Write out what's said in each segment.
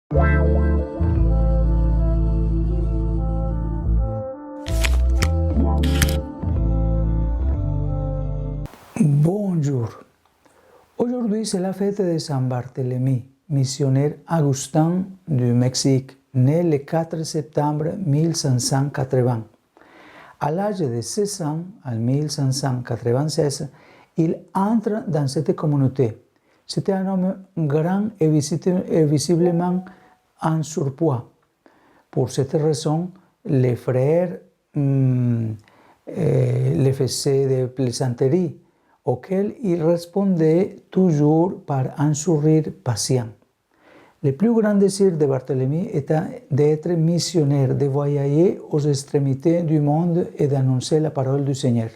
Bonjour. Aujourd'hui, c'est la fête de Saint Barthélemy, missionnaire augustin du Mexique, né le 4 septembre 1580. À l'âge de 16 ans, en 1596, il entre dans cette communauté. C'était un homme grand et visiblement en surpoids. Pour cette raison, les frères le faisaient des plaisanteries auxquelles il répondait toujours par un sourire patient. Le plus grand désir de Barthélemy était d'être missionnaire, de voyager aux extrémités du monde et d'annoncer la parole du Seigneur.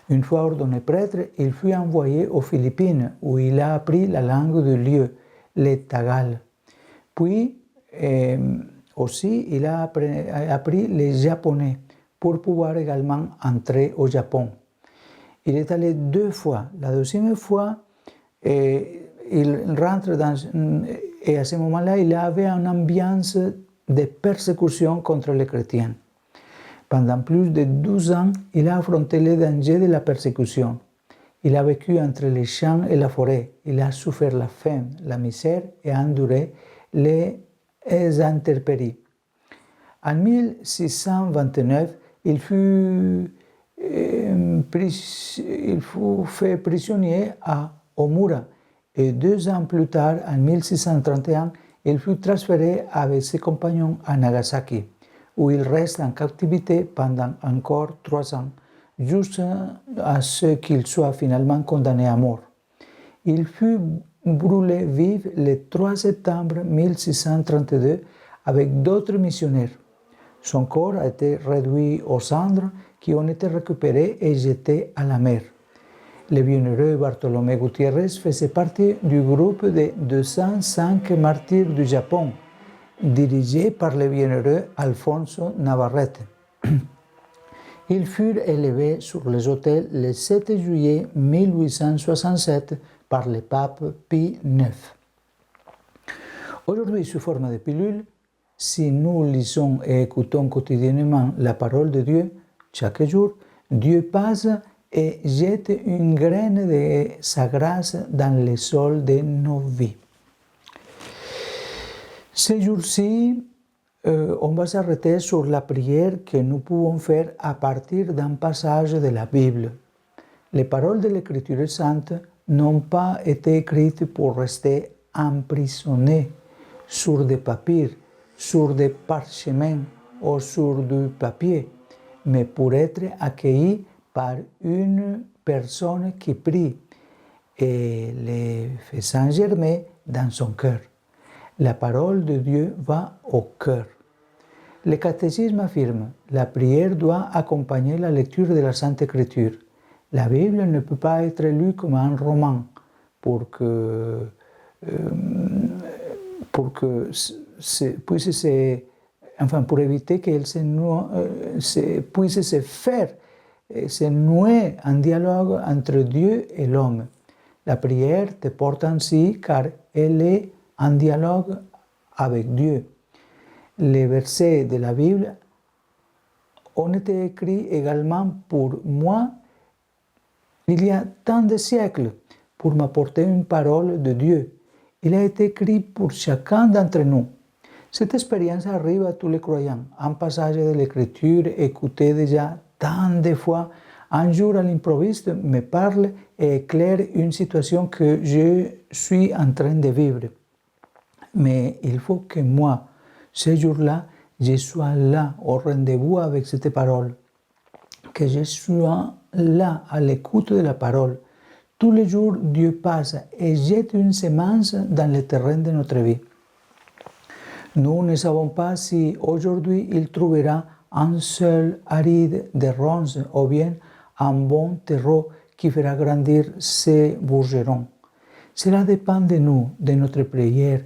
Une fois ordonné prêtre, il fut envoyé aux Philippines, où il a appris la langue du lieu, le tagal. Puis, aussi, il a appris le japonais pour pouvoir également entrer au Japon. Il est allé 2 fois. La deuxième fois, il rentre et à ce moment-là, il avait une ambiance de persécution contre les chrétiens. Pendant plus de 12 ans, il a affronté les dangers de la persécution. Il a vécu entre les champs et la forêt. Il a souffert la faim, la misère et a enduré les intempéries. En 1629, il fut fait prisonnier à Omura et 2 ans plus tard, en 1631, il fut transféré avec ses compagnons à Nagasaki, où il reste en captivité pendant encore 3 ans, jusqu'à ce qu'il soit finalement condamné à mort. Il fut brûlé vif le 3 septembre 1632 avec d'autres missionnaires. Son corps a été réduit aux cendres qui ont été récupérées et jetées à la mer. Le bienheureux Bartolomé Gutiérrez faisait partie du groupe de 205 martyrs du Japon, dirigé par le bienheureux Alfonso Navarrete. Ils furent élevés sur les autels le 7 juillet 1867 par le pape Pie IX. Aujourd'hui, sous forme de pilule, si nous lisons et écoutons quotidiennement la parole de Dieu, chaque jour, Dieu passe et jette une graine de sa grâce dans le sol de nos vies. Ces jours-ci, on va s'arrêter sur la prière que nous pouvons faire à partir d'un passage de la Bible. Les paroles de l'Écriture sainte n'ont pas été écrites pour rester emprisonnées sur des papiers, sur des parchemins ou sur du papier, mais pour être accueillis par une personne qui prie et les faisant germer dans son cœur. La parole de Dieu va au cœur. Le catéchisme affirme: la prière doit accompagner la lecture de la Sainte Écriture. La Bible ne peut pas être lue comme un roman pour éviter qu'elle puisse se nouer un dialogue entre Dieu et l'homme. La prière te porte ainsi car elle est en dialogue avec Dieu. Les versets de la Bible ont été écrits également pour moi il y a tant de siècles pour m'apporter une parole de Dieu. Il a été écrit pour chacun d'entre nous. Cette expérience arrive à tous les croyants. Un passage de l'Écriture écouté déjà tant de fois, un jour à l'improviste me parle et éclaire une situation que je suis en train de vivre. Mais il faut que moi, ce jour-là, je sois là au rendez-vous avec cette parole, que je sois là à l'écoute de la parole. Tous les jours, Dieu passe et jette une semence dans le terrain de notre vie. Nous ne savons pas si aujourd'hui il trouvera un seul aride de ronces ou bien un bon terreau qui fera grandir ses bourgerons. Cela dépend de nous, de notre prière,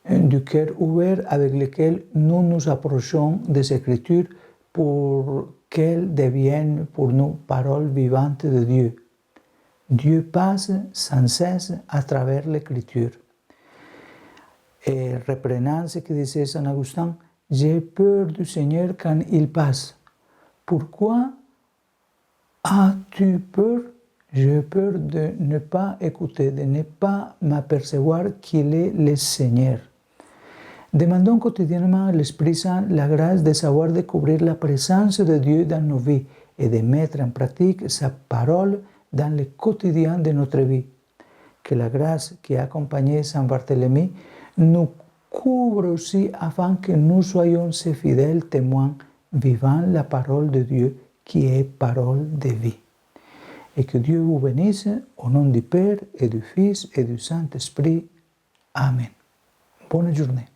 du cœur ouvert avec lequel nous nous approchons des Écritures pour qu'elles deviennent pour nous paroles vivantes de Dieu. Dieu passe sans cesse à travers l'Écriture. Et reprenant ce que disait Saint Augustin, j'ai peur du Seigneur quand il passe. Pourquoi as-tu peur? J'ai peur de ne pas écouter, de ne pas m'apercevoir qu'il est le Seigneur. Demandons quotidiennement à l'Esprit Saint la grâce de savoir découvrir la présence de Dieu dans nos vies et de mettre en pratique sa parole dans le quotidien de notre vie. Que la grâce qui a accompagné Saint Barthélemy nous couvre aussi afin que nous soyons ces fidèles témoins vivant la parole de Dieu qui est parole de vie. Et que Dieu vous bénisse au nom du Père et du Fils et du Saint-Esprit. Amen. Bonne journée.